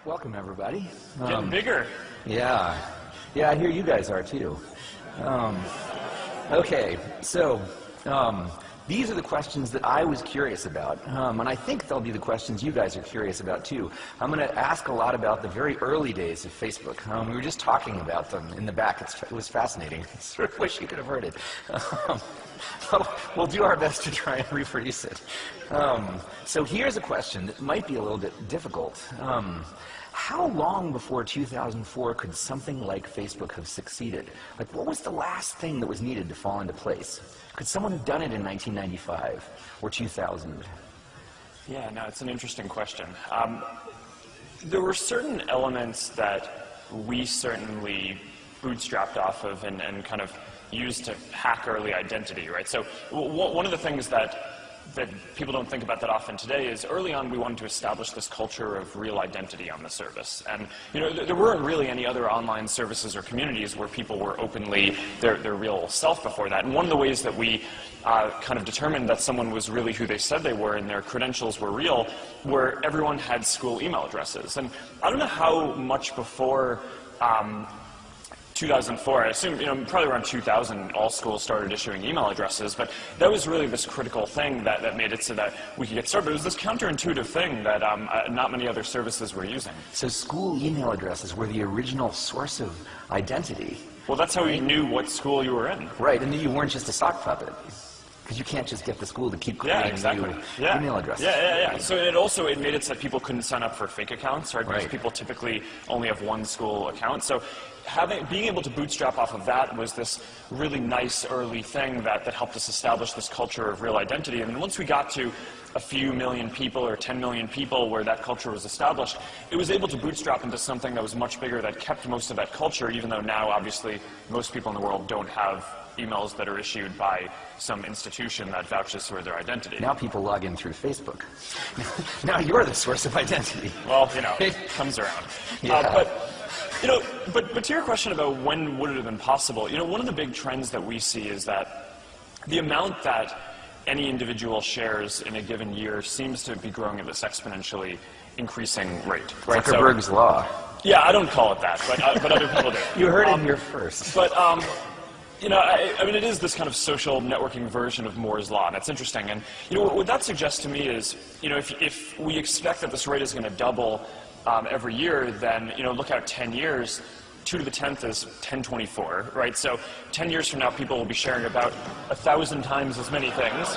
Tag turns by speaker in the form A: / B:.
A: Welcome, everybody.
B: Getting bigger.
A: Yeah. Yeah, I hear you guys are, too. Okay, so these are the questions that I was curious about, and I think they'll be the questions you guys are curious about, too. I'm going to ask a lot about the very early days of Facebook. We were just talking about them in the back. It was fascinating. I sort of wish you could have heard it. We'll do our best to try and reproduce it. So here's a question that might be a little bit difficult. How long before 2004 could something like Facebook have succeeded? Like, what was the last thing that was needed to fall into place? Could someone have done it in 1995 or 2000?
B: Yeah, no, it's an interesting question. There were certain elements that we certainly bootstrapped off of and kind of used to hack early identity, right? So one of the things that people don't think about that often today is early on we wanted to establish this culture of real identity on the service. And there weren't really any other online services or communities where people were openly their real self before that. And one of the ways that we kind of determined that someone was really who they said they were and their credentials were real were everyone had school email addresses. And I don't know how much before 2004, I assume, probably around 2000, all schools started issuing email addresses, but that was really this critical thing that made it so that we could get started. It was this counterintuitive thing that not many other services were using.
A: So school email addresses were the original source of identity.
B: Well, that's how you knew what school you were in.
A: Right, and you weren't just a sock puppet. Because you can't just get the school to keep creating new email addresses.
B: Yeah. So it made it so that people couldn't sign up for fake accounts, right? Because people typically only have one school account. So being able to bootstrap off of that was this really nice early thing that helped us establish this culture of real identity. And then once we got to a few million people or 10 million people where that culture was established, it was able to bootstrap into something that was much bigger that kept most of that culture, even though now, obviously, most people in the world don't have emails that are issued by some institution that vouches for their identity.
A: Now people log in through Facebook. Now you're the source of identity.
B: Well, it comes around.
A: Yeah.
B: But to your question about when would it have been possible, one of the big trends that we see is that the amount that any individual shares in a given year seems to be growing at this exponentially increasing rate. Right?
A: Zuckerberg's law.
B: Yeah, I don't call it that, but other people do.
A: You heard it here first.
B: But I mean, it is this kind of social networking version of Moore's Law, and it's interesting. And what that suggests to me is, if we expect that this rate is going to double every year, then look out 10 years. 2 to the 10th is 1024, right? So 10 years from now, people will be sharing about 1,000 times as many things.